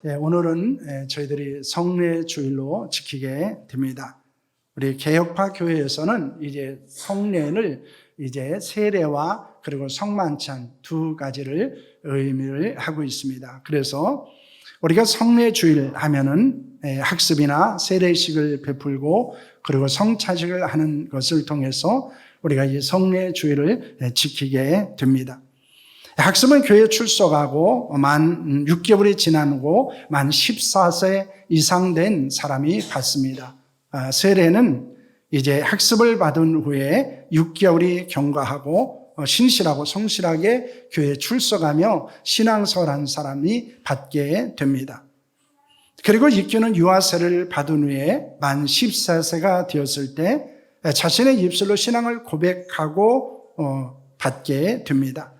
오늘은 저희들이 성례 주일로 지키게 됩니다. 우리 개혁파 교회에서는 이제 성례를 이제 세례와 그리고 성만찬 두 가지를 의미를 하고 있습니다. 그래서 우리가 성례 주일 하면은 학습이나 세례식을 베풀고 그리고 성찬식을 하는 것을 통해서 우리가 이 성례 주일을 지키게 됩니다. 학습은 교회에 출석하고 만 6개월이 지나고 만 14세 이상 된 사람이 받습니다. 세례는 이제 학습을 받은 후에 6개월이 경과하고 신실하고 성실하게 교회에 출석하며 신앙생활 한 사람이 받게 됩니다. 그리고 입교는 유아세를 받은 후에 만 14세가 되었을 때 자신의 입술로 신앙을 고백하고 받게 됩니다.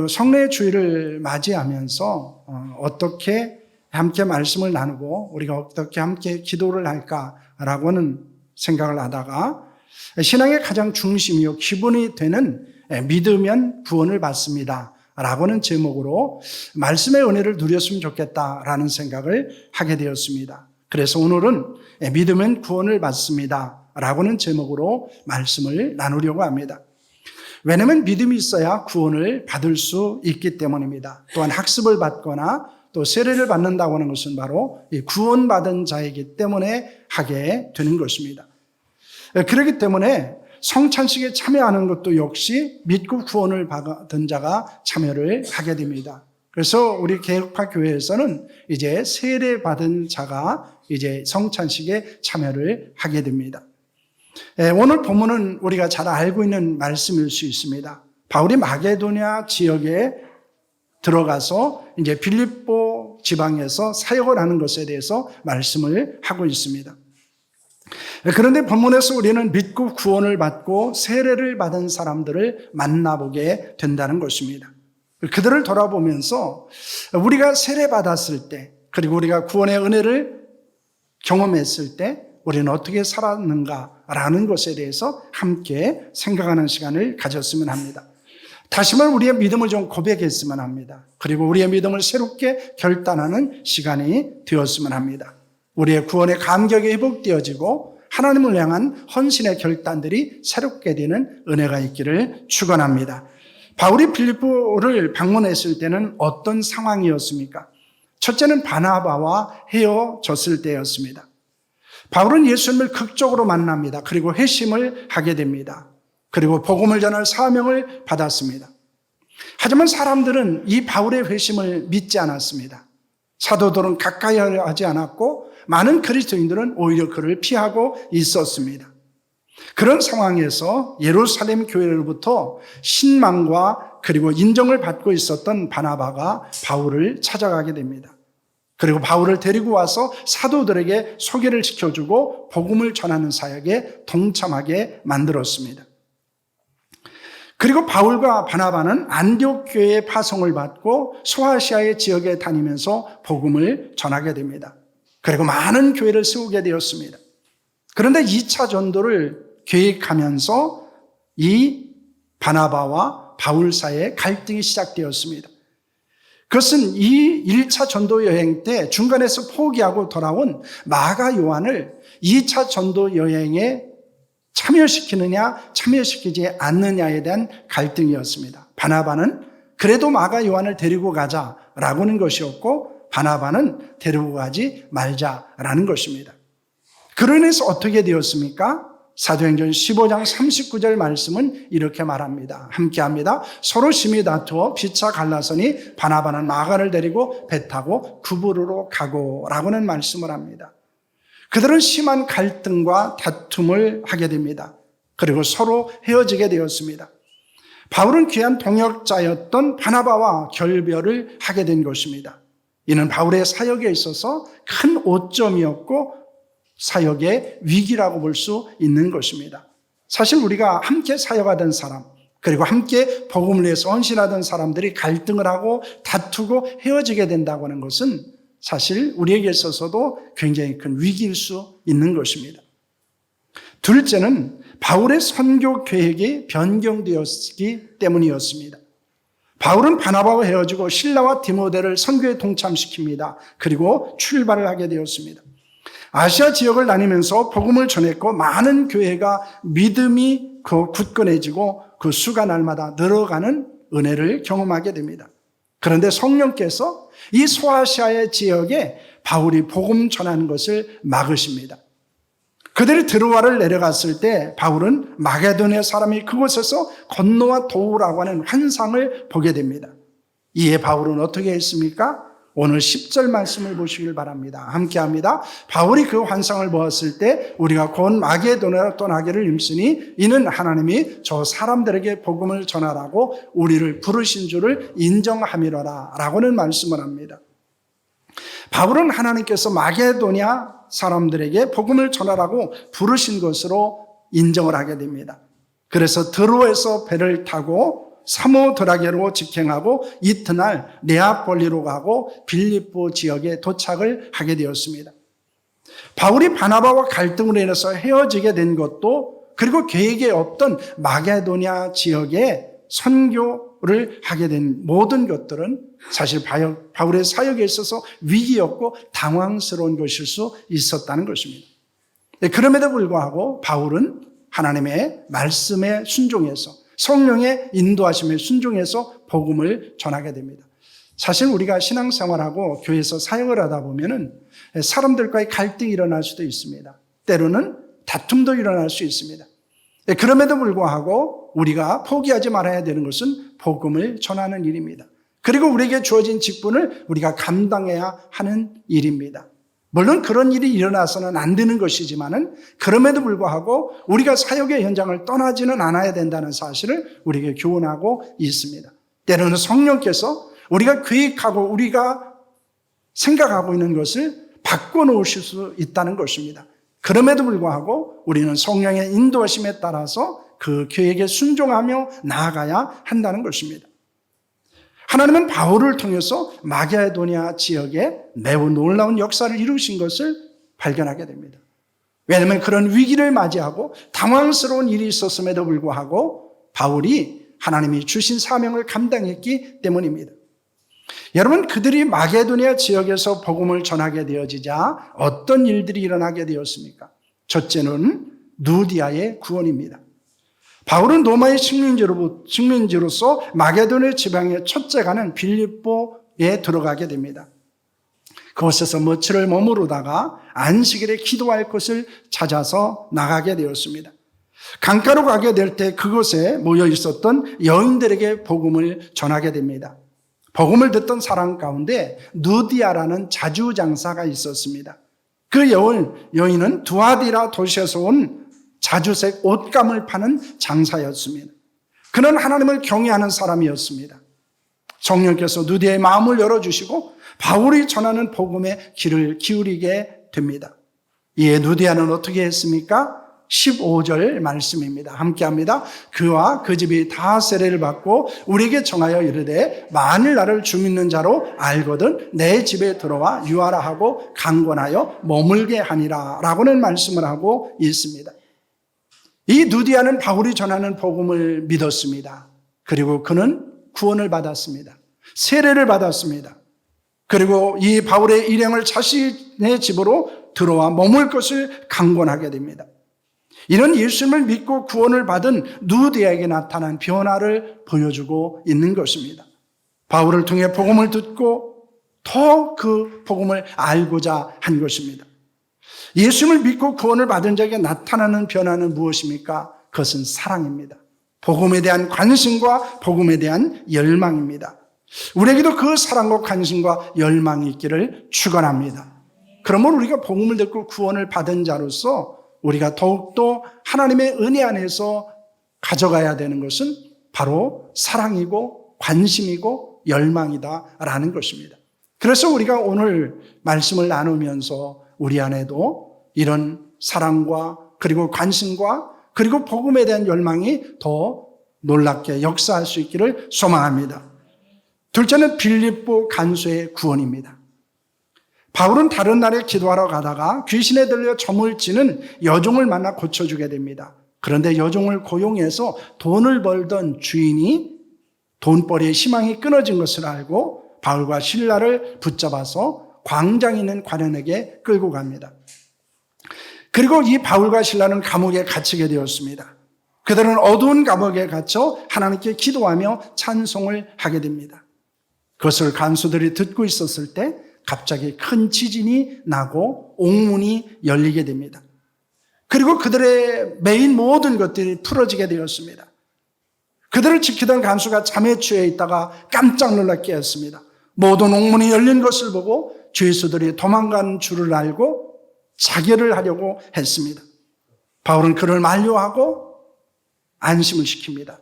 성례 주일을 맞이하면서 어떻게 함께 말씀을 나누고 우리가 어떻게 함께 기도를 할까라고는 생각을 하다가 신앙의 가장 중심이요 기본이 되는 믿으면 구원을 받습니다 라고는 제목으로 말씀의 은혜를 누렸으면 좋겠다라는 생각을 하게 되었습니다. 그래서 오늘은 믿으면 구원을 받습니다 라고는 제목으로 말씀을 나누려고 합니다. 왜냐하면 믿음이 있어야 구원을 받을 수 있기 때문입니다. 또한 학습을 받거나 또 세례를 받는다고 하는 것은 바로 구원받은 자이기 때문에 하게 되는 것입니다. 그렇기 때문에 성찬식에 참여하는 것도 역시 믿고 구원을 받은 자가 참여를 하게 됩니다. 그래서 우리 개혁파 교회에서는 이제 세례 받은 자가 이제 성찬식에 참여를 하게 됩니다. 오늘 본문은 우리가 잘 알고 있는 말씀일 수 있습니다. 바울이 마게도냐 지역에 들어가서 이제 빌립보 지방에서 사역을 하는 것에 대해서 말씀을 하고 있습니다. 그런데 본문에서 우리는 믿고 구원을 받고 세례를 받은 사람들을 만나보게 된다는 것입니다. 그들을 돌아보면서 우리가 세례 받았을 때 그리고 우리가 구원의 은혜를 경험했을 때 우리는 어떻게 살았는가라는 것에 대해서 함께 생각하는 시간을 가졌으면 합니다. 다시 말해 우리의 믿음을 좀 고백했으면 합니다. 그리고 우리의 믿음을 새롭게 결단하는 시간이 되었으면 합니다. 우리의 구원의 감격이 회복되어지고 하나님을 향한 헌신의 결단들이 새롭게 되는 은혜가 있기를 축원합니다. 바울이 빌립보를 방문했을 때는 어떤 상황이었습니까? 첫째는 바나바와 헤어졌을 때였습니다. 바울은 예수님을 극적으로 만납니다. 그리고 회심을 하게 됩니다. 그리고 복음을 전할 사명을 받았습니다. 하지만 사람들은 이 바울의 회심을 믿지 않았습니다. 사도들은 가까이 하지 않았고 많은 그리스도인들은 오히려 그를 피하고 있었습니다. 그런 상황에서 예루살렘 교회로부터 신망과 그리고 인정을 받고 있었던 바나바가 바울을 찾아가게 됩니다. 그리고 바울을 데리고 와서 사도들에게 소개를 시켜주고 복음을 전하는 사역에 동참하게 만들었습니다. 그리고 바울과 바나바는 안디옥 교회의 파송을 받고 소아시아의 지역에 다니면서 복음을 전하게 됩니다. 그리고 많은 교회를 세우게 되었습니다. 그런데 2차 전도를 계획하면서 이 바나바와 바울 사이에 갈등이 시작되었습니다. 그것은 이 1차 전도 여행 때 중간에서 포기하고 돌아온 마가 요한을 2차 전도 여행에 참여시키느냐 참여시키지 않느냐에 대한 갈등이었습니다. 바나바는 그래도 마가 요한을 데리고 가자라고는 것이었고 바나바는 데리고 가지 말자라는 것입니다. 그로 인해서 어떻게 되었습니까? 사도행전 15장 39절 말씀은 이렇게 말합니다. 함께합니다. 서로 심히 다투어 피차 갈라서니 바나바는 마가를 데리고 배 타고 구브로로 가고 라고는 말씀을 합니다. 그들은 심한 갈등과 다툼을 하게 됩니다. 그리고 서로 헤어지게 되었습니다. 바울은 귀한 동역자였던 바나바와 결별을 하게 된 것입니다. 이는 바울의 사역에 있어서 큰 오점이었고 사역의 위기라고 볼 수 있는 것입니다. 사실 우리가 함께 사역하던 사람 그리고 함께 복음을 위해서 헌신하던 사람들이 갈등을 하고 다투고 헤어지게 된다고 하는 것은 사실 우리에게 있어서도 굉장히 큰 위기일 수 있는 것입니다. 둘째는 바울의 선교 계획이 변경되었기 때문이었습니다. 바울은 바나바와 헤어지고 실라와 디모데를 선교에 동참시킵니다. 그리고 출발을 하게 되었습니다. 아시아 지역을 다니면서 복음을 전했고 많은 교회가 믿음이 굳건해지고 그 수가 날마다 늘어가는 은혜를 경험하게 됩니다. 그런데 성령께서 이 소아시아의 지역에 바울이 복음 전하는 것을 막으십니다. 그들이 드로아를 내려갔을 때 바울은 마게도니아 사람이 그곳에서 건너와 도우라고 하는 환상을 보게 됩니다. 이에 바울은 어떻게 했습니까? 오늘 10절 말씀을 보시길 바랍니다. 함께합니다. 바울이 그 환상을 보았을 때 우리가 곧 마게도냐로 떠나기를 힘쓰니 이는 하나님이 저 사람들에게 복음을 전하라고 우리를 부르신 줄을 인정함이로라 라고는 말씀을 합니다. 바울은 하나님께서 마게도냐 사람들에게 복음을 전하라고 부르신 것으로 인정을 하게 됩니다. 그래서 드로에서 배를 타고 사모드라게로 직행하고 이튿날 네아폴리로 가고 빌립보 지역에 도착을 하게 되었습니다. 바울이 바나바와 갈등으로 인해서 헤어지게 된 것도 그리고 계획에 없던 마게도냐 지역에 선교를 하게 된 모든 것들은 사실 바울의 사역에 있어서 위기였고 당황스러운 것일 수 있었다는 것입니다. 그럼에도 불구하고 바울은 하나님의 말씀에 순종해서 성령의 인도하심에 순종해서 복음을 전하게 됩니다. 사실 우리가 신앙생활하고 교회에서 사역을 하다 보면은 사람들과의 갈등이 일어날 수도 있습니다. 때로는 다툼도 일어날 수 있습니다. 그럼에도 불구하고 우리가 포기하지 말아야 되는 것은 복음을 전하는 일입니다. 그리고 우리에게 주어진 직분을 우리가 감당해야 하는 일입니다. 물론 그런 일이 일어나서는 안 되는 것이지만은 그럼에도 불구하고 우리가 사역의 현장을 떠나지는 않아야 된다는 사실을 우리에게 교훈하고 있습니다. 때로는 성령께서 우리가 계획하고 우리가 생각하고 있는 것을 바꿔놓으실 수 있다는 것입니다. 그럼에도 불구하고 우리는 성령의 인도하심에 따라서 그 계획에 순종하며 나아가야 한다는 것입니다. 하나님은 바울을 통해서 마게도니아 지역에 매우 놀라운 역사를 이루신 것을 발견하게 됩니다. 왜냐하면 그런 위기를 맞이하고 당황스러운 일이 있었음에도 불구하고 바울이 하나님이 주신 사명을 감당했기 때문입니다. 여러분, 그들이 마게도니아 지역에서 복음을 전하게 되어지자 어떤 일들이 일어나게 되었습니까? 첫째는 누디아의 구원입니다. 바울은 로마의 식민지로서 마게도니아 지방의 첫째가는 빌립보에 들어가게 됩니다. 그곳에서 며칠을 머무르다가 안식일에 기도할 곳을 찾아서 나가게 되었습니다. 강가로 가게 될 때 그곳에 모여 있었던 여인들에게 복음을 전하게 됩니다. 복음을 듣던 사람 가운데 누디아라는 자주장사가 있었습니다. 그 여인은 두아디라 도시에서 온 자주색 옷감을 파는 장사였습니다. 그는 하나님을 경외하는 사람이었습니다. 성령께서 누디아의 마음을 열어주시고 바울이 전하는 복음의 귀를 기울이게 됩니다. 이에 누디아는 어떻게 했습니까? 15절 말씀입니다. 함께합니다. 그와 그 집이 다 세례를 받고 우리에게 정하여 이르되 만일 나를 주 믿는 자로 알거든 내 집에 들어와 유하라 하고 강권하여 머물게 하니라 라고는 말씀을 하고 있습니다. 이 누디아는 바울이 전하는 복음을 믿었습니다. 그리고 그는 구원을 받았습니다. 세례를 받았습니다. 그리고 이 바울의 일행을 자신의 집으로 들어와 머물 것을 강권하게 됩니다. 이는 예수님을 믿고 구원을 받은 누디아에게 나타난 변화를 보여주고 있는 것입니다. 바울을 통해 복음을 듣고 더 그 복음을 알고자 한 것입니다. 예수님을 믿고 구원을 받은 자에게 나타나는 변화는 무엇입니까? 그것은 사랑입니다. 복음에 대한 관심과 복음에 대한 열망입니다. 우리에게도 그 사랑과 관심과 열망이 있기를 축원합니다. 그러면 우리가 복음을 듣고 구원을 받은 자로서 우리가 더욱더 하나님의 은혜 안에서 가져가야 되는 것은 바로 사랑이고 관심이고 열망이다라는 것입니다. 그래서 우리가 오늘 말씀을 나누면서 우리 안에도 이런 사랑과 그리고 관심과 그리고 복음에 대한 열망이 더 놀랍게 역사할 수 있기를 소망합니다. 둘째는 빌립보 간수의 구원입니다. 바울은 다른 날에 기도하러 가다가 귀신에 들려 점을 치는 여종을 만나 고쳐주게 됩니다. 그런데 여종을 고용해서 돈을 벌던 주인이 돈벌이의 희망이 끊어진 것을 알고 바울과 실라를 붙잡아서 광장에 있는 관원에게 끌고 갑니다. 그리고 이 바울과 실라는 감옥에 갇히게 되었습니다. 그들은 어두운 감옥에 갇혀 하나님께 기도하며 찬송을 하게 됩니다. 그것을 간수들이 듣고 있었을 때 갑자기 큰 지진이 나고 옥문이 열리게 됩니다. 그리고 그들의 메인 모든 것들이 풀어지게 되었습니다. 그들을 지키던 간수가 잠에 취해 있다가 깜짝 놀라 깨었습니다. 모든 옥문이 열린 것을 보고 죄수들이 도망간 줄을 알고 자결을 하려고 했습니다. 바울은 그를 만류하고 안심을 시킵니다.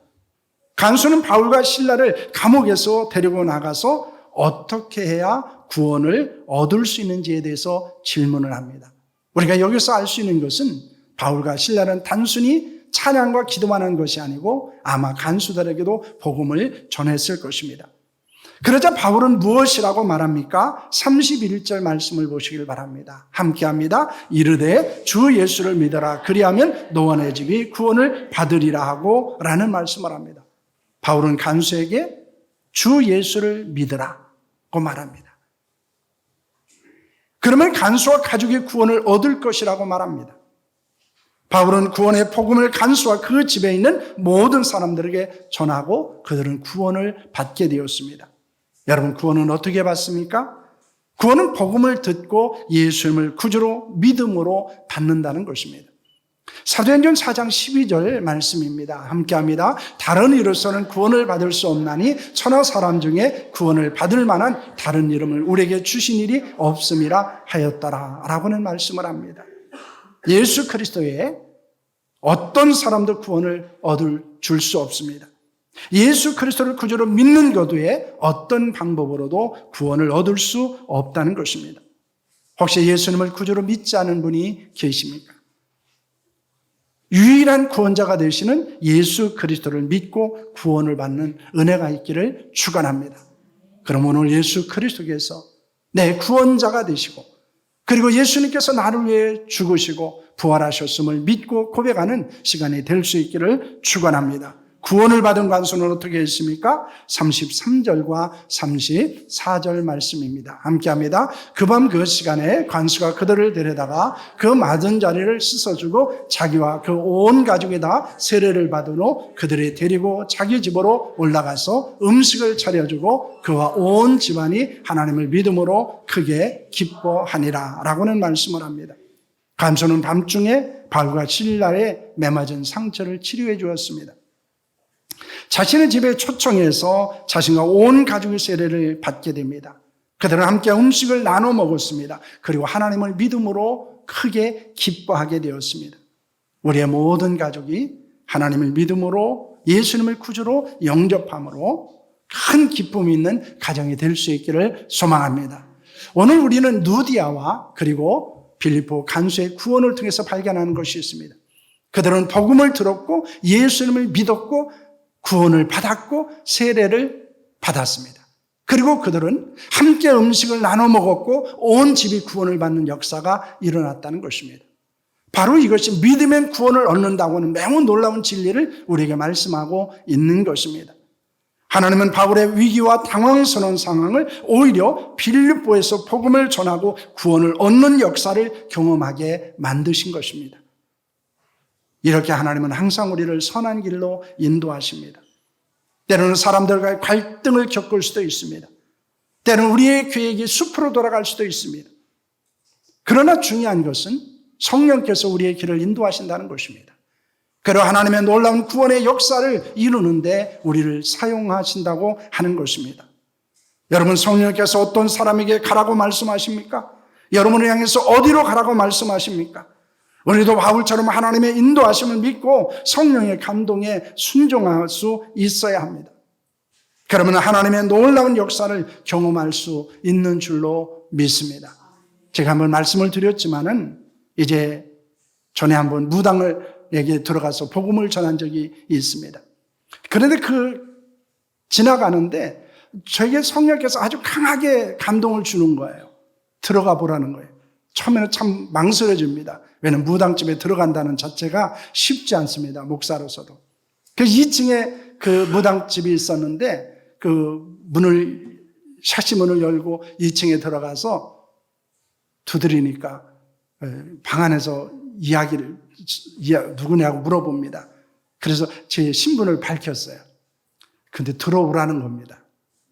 간수는 바울과 실라를 감옥에서 데리고 나가서 어떻게 해야 구원을 얻을 수 있는지에 대해서 질문을 합니다. 우리가 여기서 알 수 있는 것은 바울과 실라는 단순히 찬양과 기도만 한 것이 아니고 아마 간수들에게도 복음을 전했을 것입니다. 그러자 바울은 무엇이라고 말합니까? 31절 말씀을 보시길 바랍니다. 함께합니다. 이르되 주 예수를 믿어라. 그리하면 너와 내 집이 구원을 받으리라 하고 라는 말씀을 합니다. 바울은 간수에게 주 예수를 믿으라고 말합니다. 그러면 간수와 가족이 구원을 얻을 것이라고 말합니다. 바울은 구원의 복음을 간수와 그 집에 있는 모든 사람들에게 전하고 그들은 구원을 받게 되었습니다. 여러분, 구원은 어떻게 받습니까? 구원은 복음을 듣고 예수님을 구주로 믿음으로 받는다는 것입니다. 사도행전 4장 12절 말씀입니다. 함께합니다. 다른 이로서는 구원을 받을 수 없나니 천하 사람 중에 구원을 받을 만한 다른 이름을 우리에게 주신 일이 없음이라 하였더라 라고는 말씀을 합니다. 예수 그리스도에 어떤 사람도 구원을 줄 수 없습니다. 예수 그리스도를 구주로 믿는 것 외에 어떤 방법으로도 구원을 얻을 수 없다는 것입니다. 혹시 예수님을 구주로 믿지 않은 분이 계십니까? 유일한 구원자가 되시는 예수 그리스도를 믿고 구원을 받는 은혜가 있기를 축원합니다. 그럼 오늘 예수 그리스도께서 내 구원자가 되시고 그리고 예수님께서 나를 위해 죽으시고 부활하셨음을 믿고 고백하는 시간이 될 수 있기를 축원합니다. 구원을 받은 간수는 어떻게 했습니까? 33절과 34절 말씀입니다. 함께합니다. 그 밤 그 시간에 간수가 그들을 데려다가 그 맞은 자리를 씻어주고 자기와 그 온 가족에다 세례를 받은 후 그들이 데리고 자기 집으로 올라가서 음식을 차려주고 그와 온 집안이 하나님을 믿음으로 크게 기뻐하니라 라고는 말씀을 합니다. 간수는 밤중에 바울과 실라의 매맞은 상처를 치료해 주었습니다. 자신의 집에 초청해서 자신과 온 가족의 세례를 받게 됩니다. 그들은 함께 음식을 나눠 먹었습니다. 그리고 하나님을 믿음으로 크게 기뻐하게 되었습니다. 우리의 모든 가족이 하나님을 믿음으로 예수님을 구주로 영접함으로 큰 기쁨이 있는 가정이 될 수 있기를 소망합니다. 오늘 우리는 누디아와 그리고 빌립보 간수의 구원을 통해서 발견하는 것이 있습니다. 그들은 복음을 들었고 예수님을 믿었고 구원을 받았고 세례를 받았습니다. 그리고 그들은 함께 음식을 나눠 먹었고 온 집이 구원을 받는 역사가 일어났다는 것입니다. 바로 이것이 믿으면 구원을 얻는다고 하는 매우 놀라운 진리를 우리에게 말씀하고 있는 것입니다. 하나님은 바울의 위기와 당황스러운 상황을 오히려 빌립보에서 복음을 전하고 구원을 얻는 역사를 경험하게 만드신 것입니다. 이렇게 하나님은 항상 우리를 선한 길로 인도하십니다. 때로는 사람들과의 갈등을 겪을 수도 있습니다. 때로는 우리의 계획이 숲으로 돌아갈 수도 있습니다. 그러나 중요한 것은 성령께서 우리의 길을 인도하신다는 것입니다. 그리고 하나님의 놀라운 구원의 역사를 이루는데 우리를 사용하신다고 하는 것입니다. 여러분, 성령께서 어떤 사람에게 가라고 말씀하십니까? 여러분을 향해서 어디로 가라고 말씀하십니까? 우리도 바울처럼 하나님의 인도하심을 믿고 성령의 감동에 순종할 수 있어야 합니다. 그러면 하나님의 놀라운 역사를 경험할 수 있는 줄로 믿습니다. 제가 한번 말씀을 드렸지만은 이제 전에 한번 무당에게 들어가서 복음을 전한 적이 있습니다. 그런데 지나가는데 저에게 성령께서 아주 강하게 감동을 주는 거예요. 들어가 보라는 거예요. 처음에는 참 망설여집니다. 왜냐하면 무당집에 들어간다는 자체가 쉽지 않습니다. 목사로서도. 그래서 2층에 그 무당집이 있었는데 샤시 문을 열고 2층에 들어가서 두드리니까 방 안에서 누구냐고 물어봅니다. 그래서 제 신분을 밝혔어요. 근데 들어오라는 겁니다.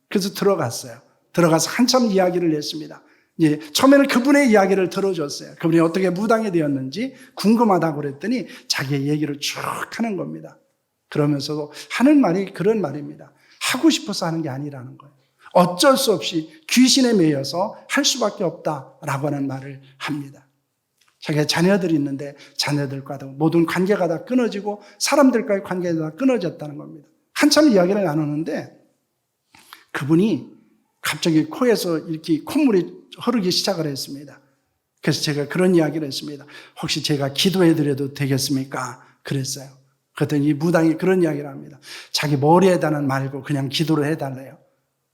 그래서 들어갔어요. 들어가서 한참 이야기를 했습니다. 처음에는 그분의 이야기를 들어줬어요. 그분이 어떻게 무당이 되었는지 궁금하다고 그랬더니 자기의 얘기를 쭉 하는 겁니다. 그러면서도 하는 말이 그런 말입니다. 하고 싶어서 하는 게 아니라는 거예요. 어쩔 수 없이 귀신에 매여서 할 수밖에 없다라고 하는 말을 합니다. 자기가 자녀들이 있는데 자녀들과도 모든 관계가 다 끊어지고 사람들과의 관계가 다 끊어졌다는 겁니다. 한참 이야기를 나누는데 그분이 갑자기 코에서 이렇게 콧물이 흐르기 시작을 했습니다. 그래서 제가 그런 이야기를 했습니다. 혹시 제가 기도해드려도 되겠습니까? 그랬어요. 그랬더니 이 무당이 그런 이야기를 합니다. 자기 머리에다는 말고 그냥 기도를 해달래요.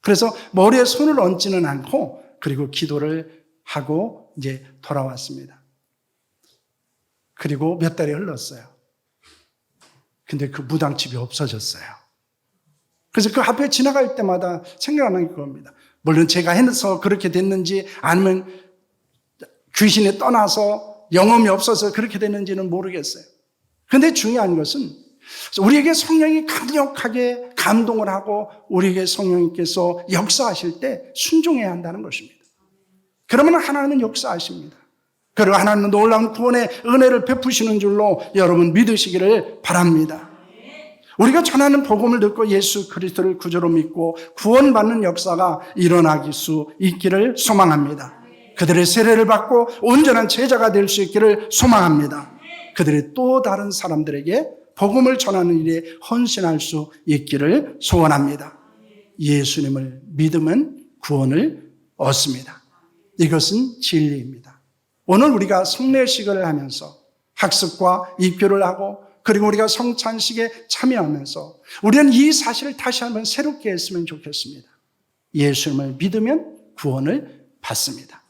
그래서 머리에 손을 얹지는 않고 그리고 기도를 하고 이제 돌아왔습니다. 그리고 몇 달이 흘렀어요. 근데 그 무당집이 없어졌어요. 그래서 그 앞에 지나갈 때마다 생각나는 게 그겁니다. 물론 제가 해서 그렇게 됐는지 아니면 귀신이 떠나서 영험이 없어서 그렇게 됐는지는 모르겠어요. 그런데 중요한 것은 우리에게 성령이 강력하게 감동을 하고 우리에게 성령님께서 역사하실 때 순종해야 한다는 것입니다. 그러면 하나님은 역사하십니다. 그리고 하나님은 놀라운 구원의 은혜를 베푸시는 줄로 여러분 믿으시기를 바랍니다. 우리가 전하는 복음을 듣고 예수 그리스도를 구주로 믿고 구원받는 역사가 일어나길 수 있기를 소망합니다. 그들의 세례를 받고 온전한 제자가 될 수 있기를 소망합니다. 그들의 또 다른 사람들에게 복음을 전하는 일에 헌신할 수 있기를 소원합니다. 예수님을 믿으면 구원을 얻습니다. 이것은 진리입니다. 오늘 우리가 성례식을 하면서 학습과 입교를 하고 그리고 우리가 성찬식에 참여하면서 우리는 이 사실을 다시 한번 새롭게 했으면 좋겠습니다. 예수님을 믿으면 구원을 받습니다.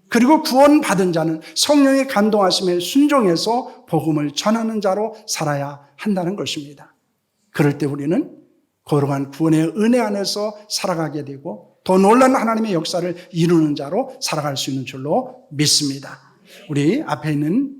그리고 구원받은 자는 성령의 감동하심에 순종해서 복음을 전하는 자로 살아야 한다는 것입니다. 그럴 때 우리는 거룩한 구원의 은혜 안에서 살아가게 되고 더 놀라운 하나님의 역사를 이루는 자로 살아갈 수 있는 줄로 믿습니다. 우리 앞에 있는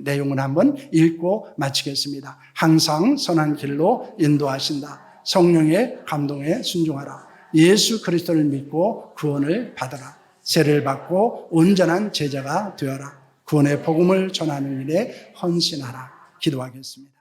내용을 한번 읽고 마치겠습니다. 항상 선한 길로 인도하신다. 성령의 감동에 순종하라. 예수 그리스도를 믿고 구원을 받아라. 세례를 받고 온전한 제자가 되어라. 구원의 복음을 전하는 일에 헌신하라. 기도하겠습니다.